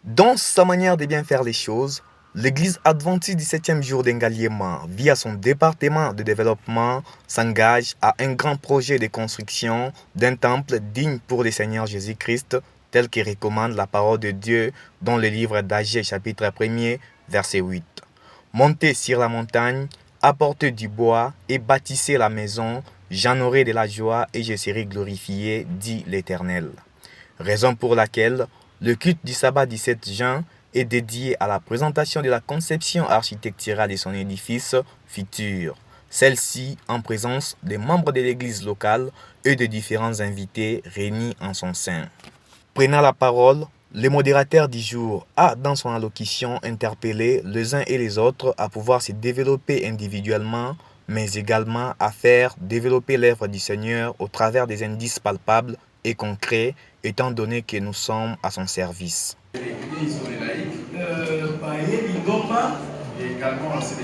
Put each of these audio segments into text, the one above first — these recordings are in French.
Dans sa manière de bien faire les choses, l'Église adventiste du 7e jour d'Engaliema, via son département de développement, s'engage à un grand projet de construction d'un temple digne pour le Seigneur Jésus-Christ, tel que recommande la parole de Dieu dans le livre d'Agée chapitre 1er, verset 8. Montez sur la montagne, apportez du bois et bâtissez la maison, j'en aurai de la joie et je serai glorifié, dit l'Éternel. Raison pour laquelle le culte du sabbat 17 juin est dédié à la présentation de la conception architecturale de son édifice futur. Celle-ci en présence des membres de l'église locale et de différents invités réunis en son sein. Prenant la parole, le modérateur du jour a dans son allocution interpellé les uns et les autres à pouvoir se développer individuellement, mais également à faire développer l'œuvre du Seigneur au travers des indices palpables et concrets, étant donné que nous sommes à son service. L'église laïque, et également à ces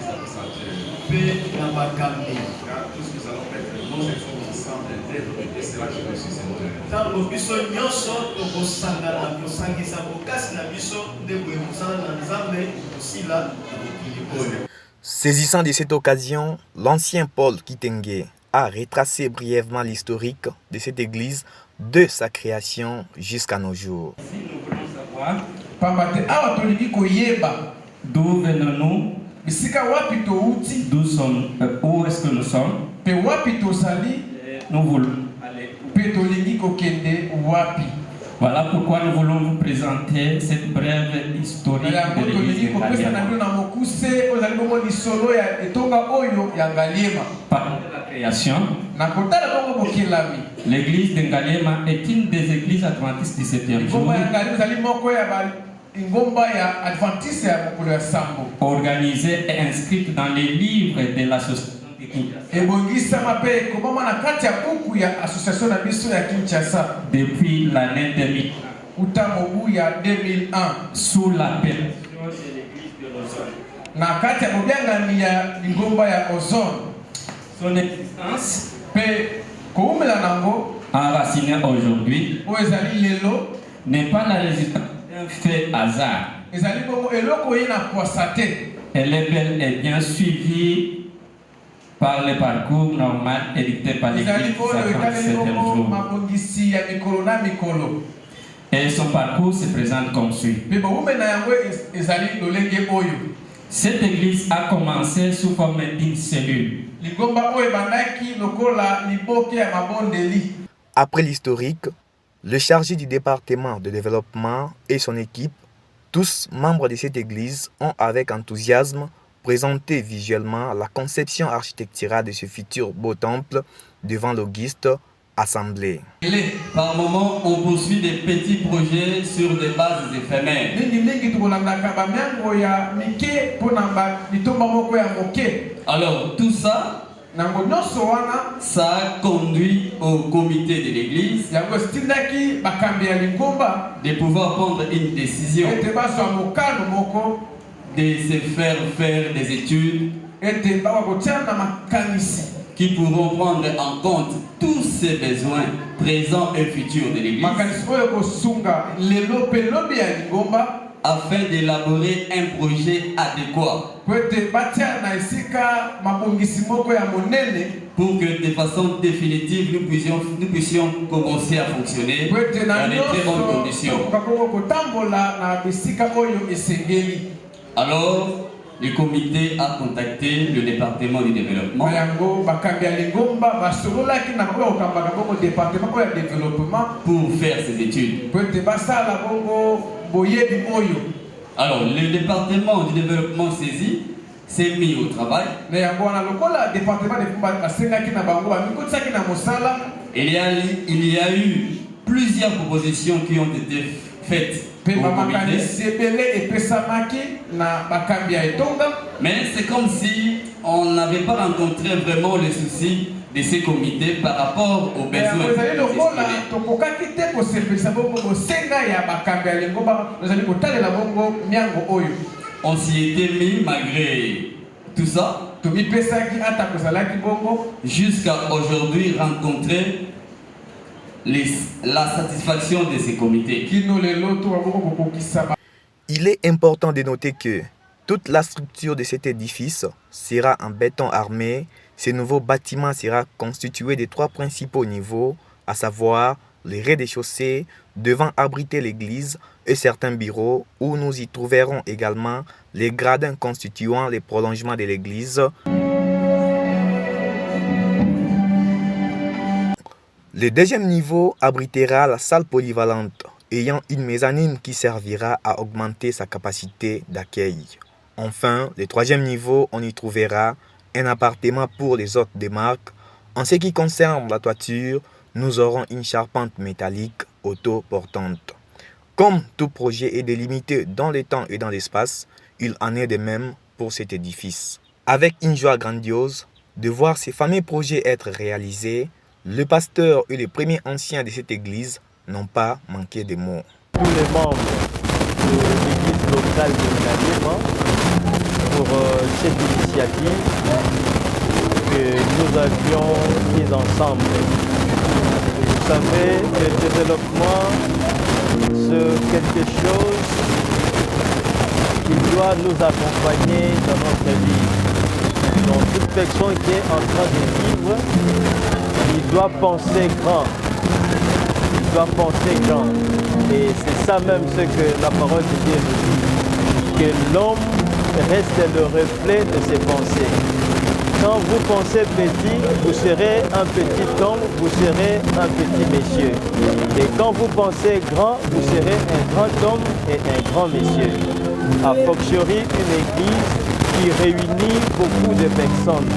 tout ce que nous allons mettre nos efforts ensemble d'interpréter cela qui nous suscite. Saisissant de cette occasion, l'ancien Paul Kitenge a retracé brièvement l'historique de cette église de sa création jusqu'à nos jours. Si nous voulons savoir d'où venons-nous, d'où sommes, où est-ce que nous sommes, nous voulons aller où. Voilà pourquoi nous voulons vous présenter cette brève historique de l'église d'Engaliema. Par la création, l'église d'Engaliema est une des églises adventistes du 7e jour, organisée et inscrite dans les livres de l'association depuis l'année 2001 sous l'appellation de l'église de Lausanne. Son existence enracinée aujourd'hui n'est pas la résultante d'un fait hasard. Elle est bel et bien suivie par le parcours normal édicté par l'église du 7e jour. Et son parcours se présente comme suit. Cette église a commencé sous forme d'une cellule. Après l'historique, le chargé du département de développement et son équipe, tous membres de cette église, ont avec enthousiasme présenté visuellement la conception architecturale de ce futur beau temple devant l'auguste assemblée. Par moments, on poursuit des petits projets sur des bases éphémères. Alors tout ça, ça a conduit au comité de l'église de pouvoir prendre une décision de se faire des études qui pourront prendre en compte tous ces besoins présents et futurs de l'église afin d'élaborer un projet adéquat pour que de façon définitive nous puissions commencer à fonctionner dans de très bonnes conditions. Alors, le comité a contacté le département du développement pour faire ses études. Alors, le département du développement saisi s'est mis au travail. Il y a eu plusieurs propositions qui ont été faites au comité. Mais c'est comme si on n'avait pas rencontré vraiment le souci de ces comités par rapport aux besoins. on s'y était mis malgré tout ça, jusqu'à aujourd'hui rencontrer la satisfaction de ces comités. Il est important de noter que toute la structure de cet édifice sera en béton armé. Ce nouveau bâtiment sera constitué de 3 principaux niveaux, à savoir le rez-de-chaussée devant abriter l'église et certains bureaux où nous y trouverons également les gradins constituant les prolongements de l'église. Le deuxième niveau abritera la salle polyvalente, ayant une mezzanine qui servira à augmenter sa capacité d'accueil. Enfin, le troisième niveau, on y trouvera un appartement pour les hôtes de marque. En ce qui concerne la toiture, nous aurons une charpente métallique autoportante. Comme tout projet est délimité dans le temps et dans l'espace, il en est de même pour cet édifice. Avec une joie grandiose de voir ces fameux projets être réalisés, le pasteur et les premiers anciens de cette église n'ont pas manqué de mots. Tous les membres de l'église locale de Ngaliema pour cette initiative que nous avions mise ensemble. Vous savez, le développement, c'est quelque chose qui doit nous accompagner dans notre vie. Donc toute personne qui est en train de vivre, il doit penser grand. Il doit penser grand. Et c'est ça même ce que la parole de Dieu nous dit. Que l'homme reste le reflet de ses pensées. Quand vous pensez petit, vous serez un petit homme, vous serez un petit monsieur. Et quand vous pensez grand, vous serez un grand homme et un grand monsieur. A fortiori, une église qui réunit beaucoup de personnes.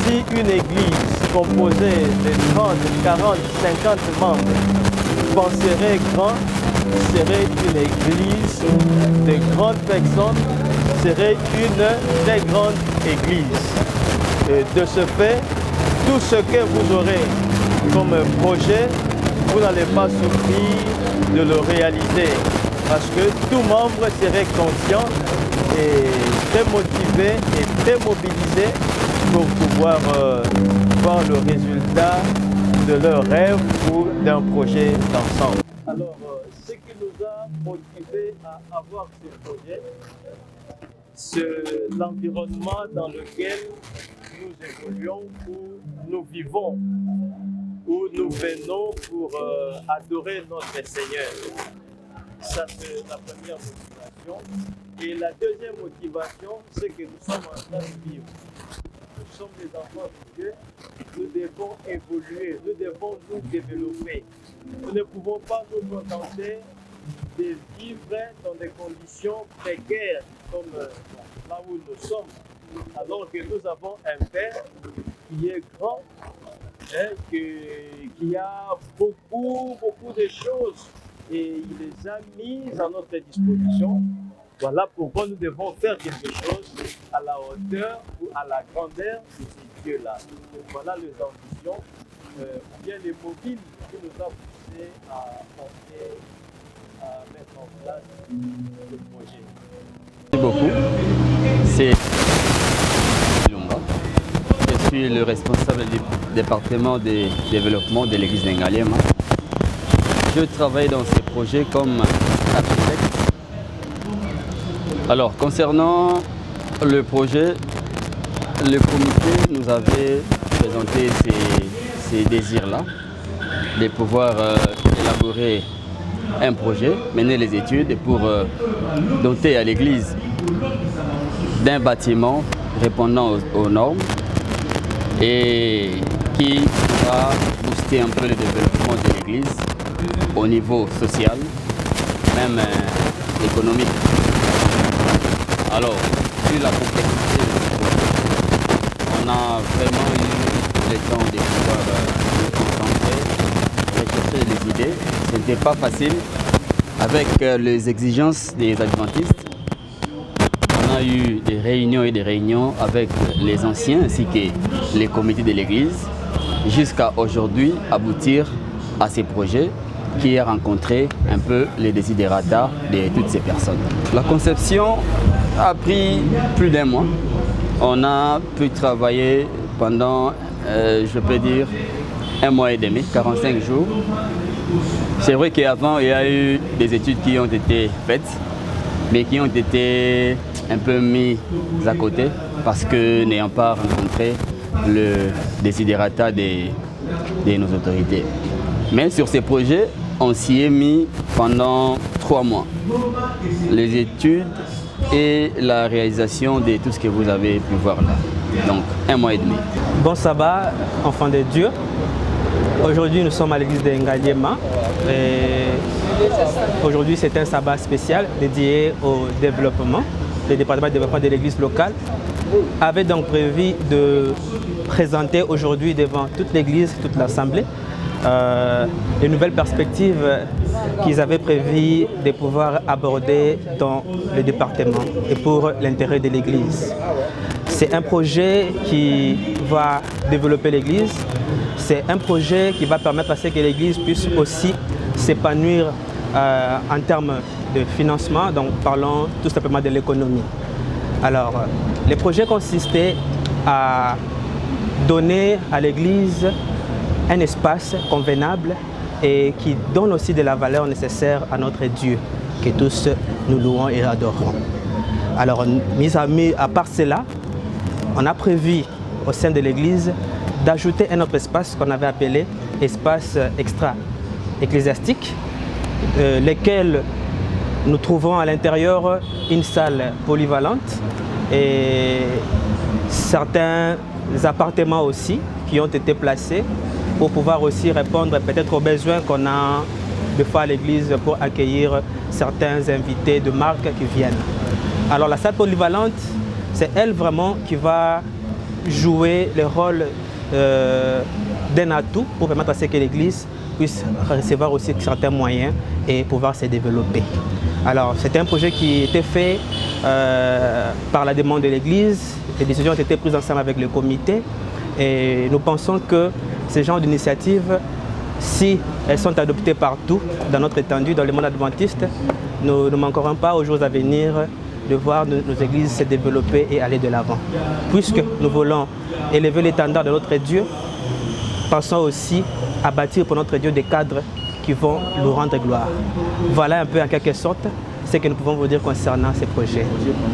Si une église composée de 30, 40, 50 membres penserait grand, serait une église de grandes personnes, serait une très grande église. Et de ce fait, tout ce que vous aurez comme projet, vous n'allez pas souffrir de le réaliser parce que tout membre serait conscient et très motivé et très mobilisé pour pouvoir voir le résultat de leur rêve ou d'un projet d'ensemble. Alors, ce qui nous a motivés à avoir ce projet, c'est l'environnement dans lequel nous évoluons, où nous vivons, où nous venons pour adorer notre Seigneur. Ça, c'est la première motivation. Et la deuxième motivation, c'est que nous sommes en train de vivre. Nous sommes des enfants de Dieu, nous devons évoluer, nous devons nous développer. Nous ne pouvons pas nous contenter de vivre dans des conditions précaires comme là où nous sommes, alors que nous avons un Père qui est grand, qui a beaucoup de choses et il les a mises à notre disposition. Voilà pourquoi nous devons faire quelque chose à la hauteur ou à la grandeur de ces dieux-là. Voilà les ambitions, ou bien les mobiles qui nous ont poussés à porter, à mettre en place le projet. Merci beaucoup. C'est Lumba. Je suis le responsable du département de développement de l'église d'Ngaliema. Je travaille dans ce projet comme architecte. Alors, concernant le projet, le comité nous avait présenté ces désirs-là, de pouvoir élaborer un projet, mener les études pour doter à l'église d'un bâtiment répondant aux normes et qui va booster un peu le développement de l'église au niveau social, même économique. Alors, sur la complexité de ce projet, on a vraiment eu le temps de pouvoir se concentrer, rechercher les idées. Ce n'était pas facile avec les exigences des adventistes. On a eu des réunions et des réunions avec les anciens ainsi que les comités de l'église jusqu'à aujourd'hui aboutir à ces projets qui a rencontré un peu les desiderata de toutes ces personnes. La conception a pris plus d'1 mois. On a pu travailler pendant, je peux dire, 1 mois et demi, 45 jours. C'est vrai qu'avant, il y a eu des études qui ont été faites, mais qui ont été un peu mises à côté parce que n'ayant pas rencontré le desiderata de nos autorités. Mais sur ces projets, on s'y est mis pendant 3 mois. Les études et la réalisation de tout ce que vous avez pu voir là. Donc 1 mois et demi. Bon sabbat, enfants de Dieu. Aujourd'hui, nous sommes à l'église de Ngaliema. Aujourd'hui, c'est un sabbat spécial dédié au développement. Le département de développement de l'église locale avait donc prévu de présenter aujourd'hui devant toute l'église, toute l'assemblée, les nouvelles perspectives qu'ils avaient prévu de pouvoir aborder dans le département et pour l'intérêt de l'église. C'est un projet qui va développer l'église. C'est un projet qui va permettre à ce que l'église puisse aussi s'épanouir en termes de financement, donc parlons tout simplement de l'économie. Alors, les projets consistaient à donner à l'église un espace convenable et qui donne aussi de la valeur nécessaire à notre Dieu, que tous nous louons et adorons. Alors, à part cela, on a prévu au sein de l'église d'ajouter un autre espace qu'on avait appelé espace extra-ecclésiastique, lesquels nous trouvons à l'intérieur une salle polyvalente et certains appartements aussi qui ont été placés pour pouvoir aussi répondre peut-être aux besoins qu'on a de fois à l'église pour accueillir certains invités de marque qui viennent. Alors la salle polyvalente, c'est elle vraiment qui va jouer le rôle d'un atout pour permettre à ce que l'église puisse recevoir aussi certains moyens et pouvoir se développer. Alors c'était un projet qui était fait par la demande de l'église. Les décisions ont été prises ensemble avec le comité et nous pensons que ce genre d'initiatives, si elles sont adoptées partout dans notre étendue, dans le monde adventiste, nous ne manquerons pas aux jours à venir de voir nos églises se développer et aller de l'avant. Puisque nous voulons élever l'étendard de notre Dieu, pensons aussi à bâtir pour notre Dieu des cadres qui vont nous rendre gloire. Voilà un peu en quelque sorte ce que nous pouvons vous dire concernant ces projets.